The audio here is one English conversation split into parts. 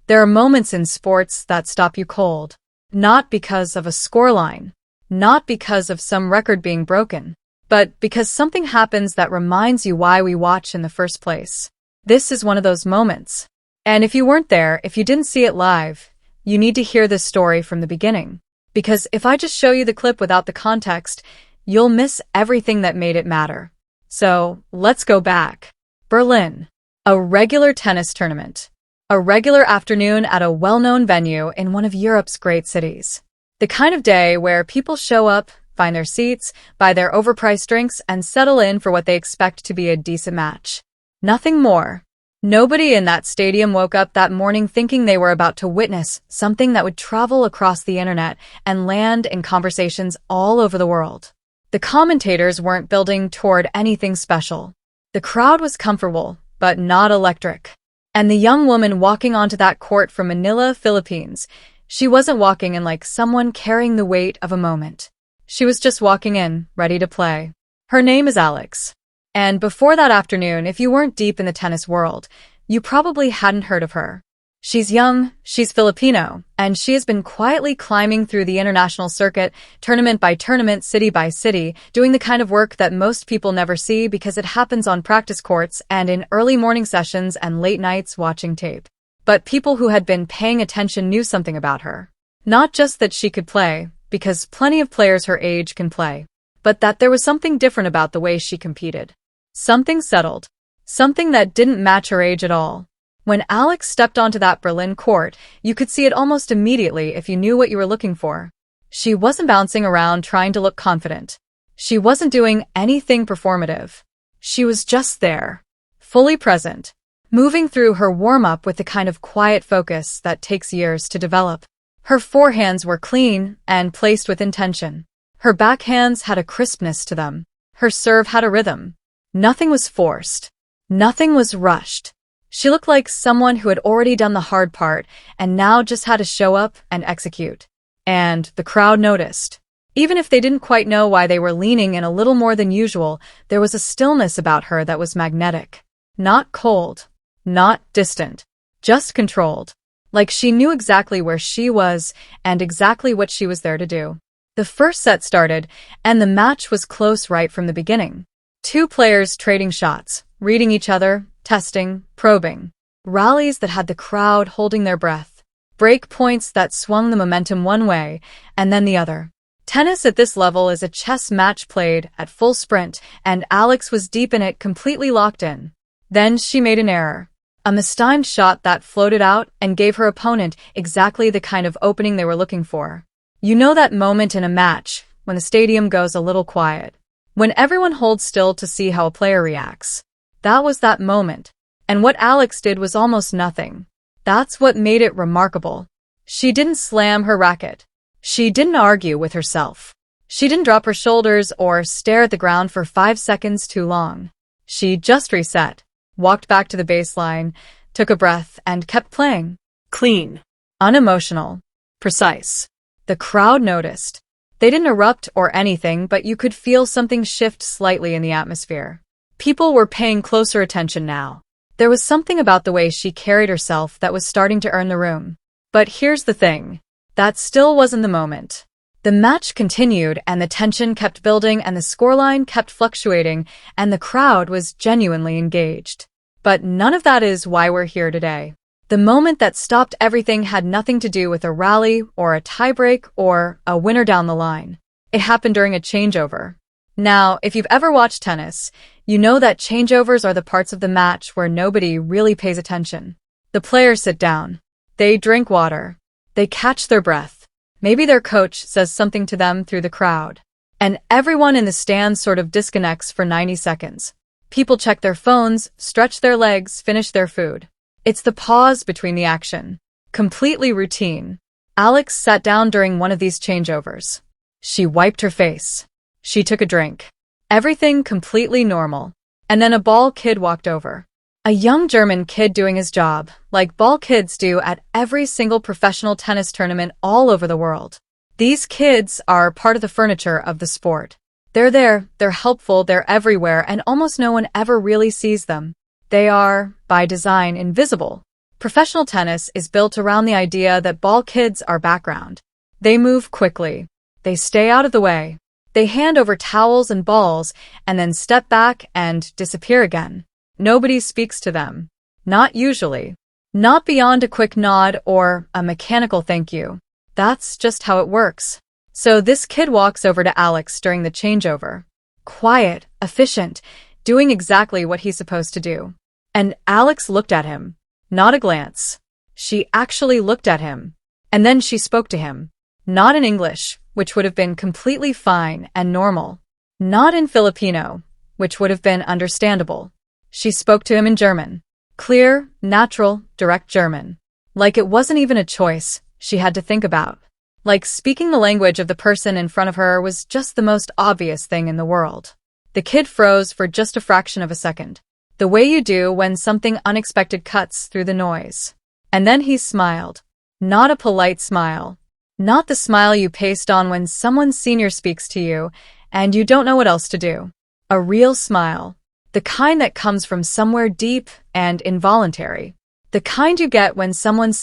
There are moments in sports that stop you cold. Not because of a scoreline, not because of some record being broken, but because something happens that reminds you why we watch in the first place. This is one of those moments. And if you weren't there, if you didn't see it live, you need to hear this story from the beginning. Because if I just show you the clip without the context, you'll miss everything that made it matter. So, let's go back. Berlin. A regular tennis tournament. A regular afternoon at a well-known venue in one of Europe's great cities. The kind of day where people show up, find their seats, buy their overpriced drinks, and settle in for what they expect to be a decent match. Nothing more. Nobody in that stadium woke up that morning thinking they were about to witness something that would travel across the internet and land in conversations all over the world. The commentators weren't building toward anything special. The crowd was comfortable, but not electric. And the young woman walking onto that court from Manila, Philippines, she wasn't walking in like someone carrying the weight of a moment. She was just walking in, ready to play. Her name is Alex. And before that afternoon, if you weren't deep in the tennis world, you probably hadn't heard of her. She's young, she's Filipino, and she has been quietly climbing through the international circuit, tournament by tournament, city by city, doing the kind of work that most people never see because it happens on practice courts and in early morning sessions and late nights watching tape. But people who had been paying attention knew something about her. Not just that she could play, because plenty of players her age can play, but that there was something different about the way she competed. Something settled. Something that didn't match her age at all. When Alex stepped onto that Berlin court, you could see it almost immediately if you knew what you were looking for. She wasn't bouncing around trying to look confident. She wasn't doing anything performative. She was just there, fully present, moving through her warm-up with the kind of quiet focus that takes years to develop. Her forehands were clean and placed with intention. Her backhands had a crispness to them. Her serve had a rhythm. Nothing was forced. Nothing was rushed. She looked like someone who had already done the hard part and now just had to show up and execute. And the crowd noticed. Even if they didn't quite know why they were leaning in a little more than usual, there was a stillness about her that was magnetic. Not cold. Not distant. Just controlled. Like she knew exactly where she was and exactly what she was there to do. The first set started, and the match was close right from the beginning. Two players trading shots, reading each other, testing, probing. Rallies that had the crowd holding their breath. Break points that swung the momentum one way and then the other. Tennis at this level is a chess match played at full sprint, and Alex was deep in it, completely locked in. Then she made an error. A mistimed shot that floated out and gave her opponent exactly the kind of opening they were looking for. You know that moment in a match when the stadium goes a little quiet. When everyone holds still to see how a player reacts. That was that moment. And what Alex did was almost nothing. That's what made it remarkable. She didn't slam her racket. She didn't argue with herself. She didn't drop her shoulders or stare at the ground for 5 seconds too long. She just reset, walked back to the baseline, took a breath, and kept playing. Clean. Unemotional. Precise. The crowd noticed. They didn't erupt or anything, but you could feel something shift slightly in the atmosphere. People were paying closer attention now. There was something about the way she carried herself that was starting to earn the room. But here's the thing. That still wasn't the moment. The match continued, and the tension kept building, and the scoreline kept fluctuating, and the crowd was genuinely engaged. But none of that is why we're here today. The moment that stopped everything had nothing to do with a rally or a tiebreak or a winner down the line. It happened during a changeover. Now, if you've ever watched tennis, you know that changeovers are the parts of the match where nobody really pays attention. The players sit down. They drink water. They catch their breath. Maybe their coach says something to them through the crowd. And everyone in the stands sort of disconnects for 90 seconds. People check their phones, stretch their legs, finish their food. It's the pause between the action. Completely routine. Alex sat down during one of these changeovers. She wiped her face. She took a drink. Everything completely normal. And then a ball kid walked over. A young German kid doing his job, like ball kids do at every single professional tennis tournament all over the world. These kids are part of the furniture of the sport. They're there, they're helpful, they're everywhere, and almost no one ever really sees them. They are, by design, invisible. Professional tennis is built around the idea that ball kids are background. They move quickly. They stay out of the way. They hand over towels and balls and then step back and disappear again. Nobody speaks to them. Not usually. Not beyond a quick nod or a mechanical thank you. That's just how it works. So this kid walks over to Alex during the changeover. Quiet, efficient, doing exactly what he's supposed to do. And Alex looked at him. Not a glance. She actually looked at him. And then she spoke to him. Not in English, which would have been completely fine and normal. Not in Filipino, which would have been understandable. She spoke to him in German. Clear, natural, direct German. Like it wasn't even a choice she had to think about. Like speaking the language of the person in front of her was just the most obvious thing in the world. The kid froze for just a fraction of a second. The way you do when something unexpected cuts through the noise. And then he smiled. Not a polite smile. Not the smile you paste on when someone senior speaks to you and you don't know what else to do. A real smile. The kind that comes from somewhere deep and involuntary. The kind you get when someone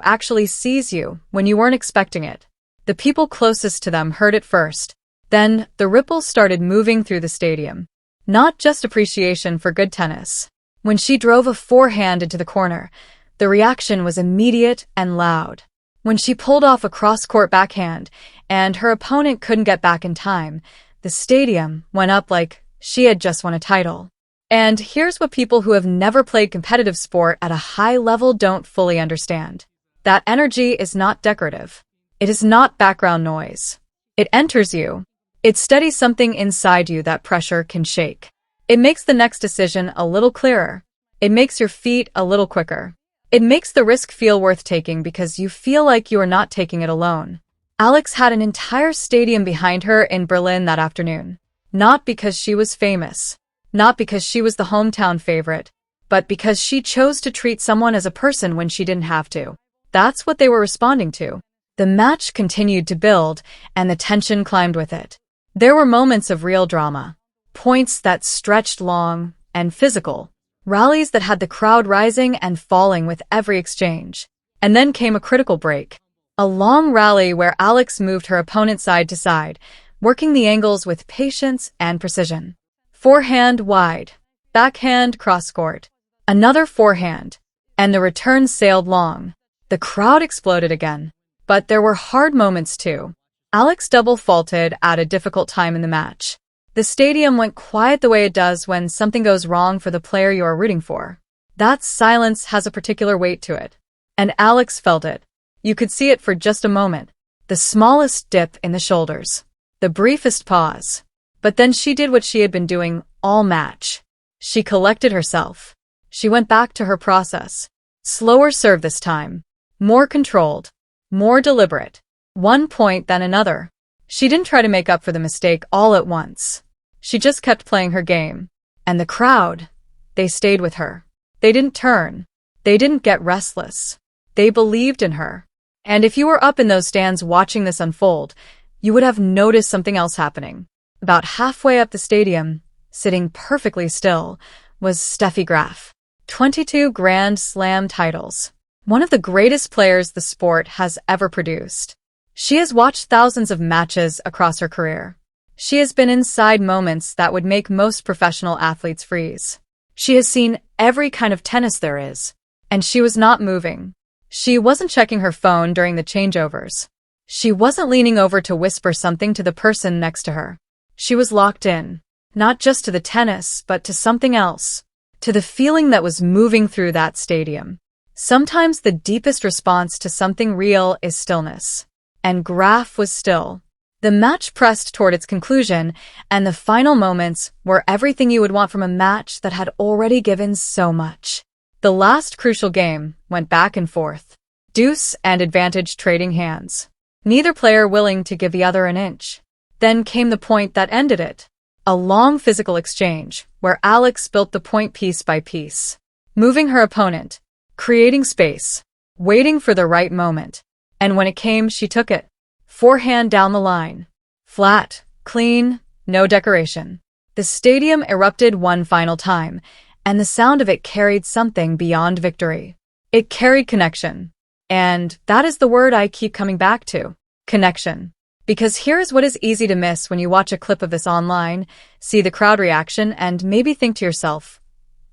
actually sees you when you weren't expecting it. The people closest to them heard it first. Then the ripples started moving through the stadium. Not just appreciation for good tennis. When she drove a forehand into the corner, the reaction was immediate and loud. When she pulled off a cross-court backhand and her opponent couldn't get back in time, the stadium went up like she had just won a title. And here's what people who have never played competitive sport at a high level don't fully understand. That energy is not decorative. It is not background noise. It enters you. It steadies something inside you that pressure can shake. It makes the next decision a little clearer. It makes your feet a little quicker. It makes the risk feel worth taking because you feel like you are not taking it alone. Alex had an entire stadium behind her in Berlin that afternoon. Not because she was famous. Not because she was the hometown favorite. But because she chose to treat someone as a person when she didn't have to. That's what they were responding to. The match continued to build, and the tension climbed with it. There were moments of real drama. Points that stretched long and physical. Rallies that had the crowd rising and falling with every exchange. And then came a critical break. A long rally where Alex moved her opponent side to side, working the angles with patience and precision. Forehand wide. Backhand cross-court. Another forehand. And the return sailed long. The crowd exploded again. But there were hard moments too. Alex double faulted at a difficult time in the match. The stadium went quiet the way it does when something goes wrong for the player you are rooting for. That silence has a particular weight to it. And Alex felt it. You could see it for just a moment. The smallest dip in the shoulders. The briefest pause. But then she did what she had been doing all match. She collected herself. She went back to her process. Slower serve this time. More controlled. More deliberate. One point then another. She didn't try to make up for the mistake all at once. She just kept playing her game. And the crowd, they stayed with her. They didn't turn. They didn't get restless. They believed in her. And if you were up in those stands watching this unfold, you would have noticed something else happening. About halfway up the stadium, sitting perfectly still, was Steffi Graf. 22 Grand Slam titles. One of the greatest players the sport has ever produced. She has watched thousands of matches across her career. She has been inside moments that would make most professional athletes freeze. She has seen every kind of tennis there is. And she was not moving. She wasn't checking her phone during the changeovers. She wasn't leaning over to whisper something to the person next to her. She was locked in, not just to the tennis, but to something else. To the feeling that was moving through that stadium. Sometimes the deepest response to something real is stillness. And Graf was still. The match pressed toward its conclusion, and the final moments were everything you would want from a match that had already given so much. The last crucial game went back and forth. Deuce and advantage trading hands. Neither player willing to give the other an inch. Then came the point that ended it. A long physical exchange, where Alex built the point piece by piece. Moving her opponent. Creating space. Waiting for the right moment. And when it came, she took it. Forehand down the line. Flat, clean, no decoration. The stadium erupted one final time, and the sound of it carried something beyond victory. It carried connection. And that is the word I keep coming back to. Connection. Because here's what is easy to miss when you watch a clip of this online, see the crowd reaction, and maybe think to yourself,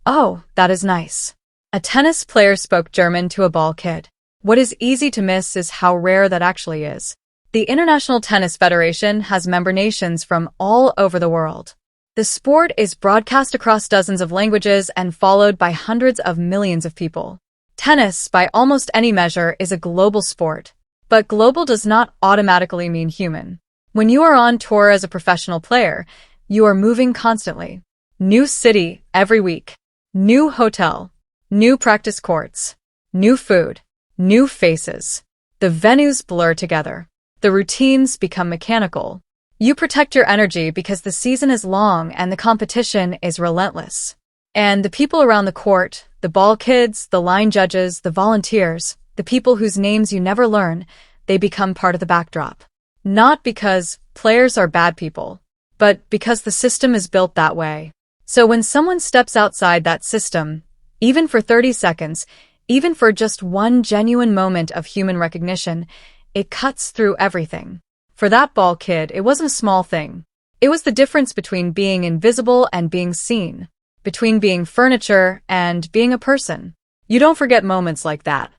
oh, that is nice. A tennis player spoke German to a ball kid. What is easy to miss is how rare that actually is. The International Tennis Federation has member nations from all over the world. The sport is broadcast across dozens of languages and followed by hundreds of millions of people. Tennis, by almost any measure, is a global sport. But global does not automatically mean human. When you are on tour as a professional player, you are moving constantly. New city every week. New hotel. New practice courts. New food. New faces. The venues blur together. The routines become mechanical. You protect your energy because the season is long and the competition is relentless. And the people around the court, the ball kids, the line judges, the volunteers, the people whose names you never learn, they become part of the backdrop. Not because players are bad people, but because the system is built that way. So when someone steps outside that system, even for 30 seconds, even for just one genuine moment of human recognition, it cuts through everything. For that ball kid, it wasn't a small thing. It was the difference between being invisible and being seen, between being furniture and being a person. You don't forget moments like that.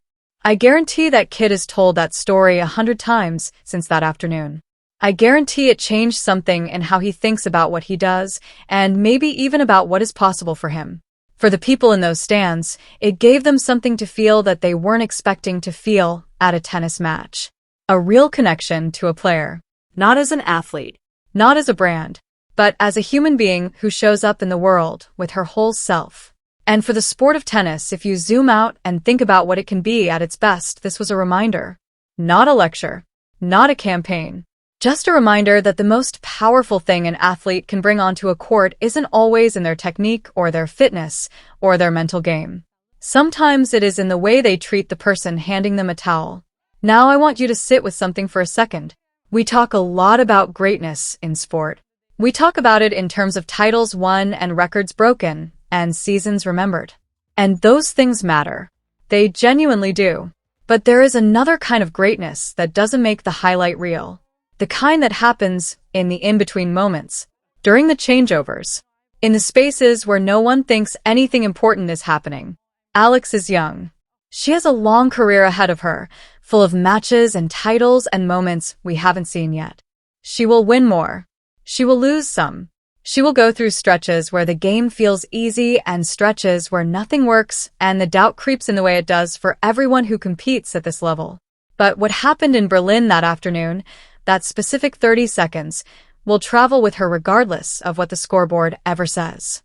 I guarantee that kid has told that story 100 times since that afternoon. I guarantee it changed something in how he thinks about what he does, and maybe even about what is possible for him. For the people in those stands, it gave them something to feel that they weren't expecting to feel at a tennis match. A real connection to a player, not as an athlete, not as a brand, but as a human being who shows up in the world with her whole self. And for the sport of tennis, if you zoom out and think about what it can be at its best, this was a reminder. Not a lecture, not a campaign. Just a reminder that the most powerful thing an athlete can bring onto a court isn't always in their technique or their fitness or their mental game. Sometimes it is in the way they treat the person handing them a towel. Now I want you to sit with something for a second. We talk a lot about greatness in sport. We talk about it in terms of titles won and records broken and seasons remembered. And those things matter. They genuinely do. But there is another kind of greatness that doesn't make the highlight reel. The kind that happens in the in-between moments, during the changeovers, in the spaces where no one thinks anything important is happening. Alex is young. She has a long career ahead of her, full of matches and titles and moments we haven't seen yet. She will win more. She will lose some. She will go through stretches where the game feels easy and stretches where nothing works and the doubt creeps in the way it does for everyone who competes at this level. But what happened in Berlin that afternoon, that specific 30 seconds, will travel with her regardless of what the scoreboard ever says.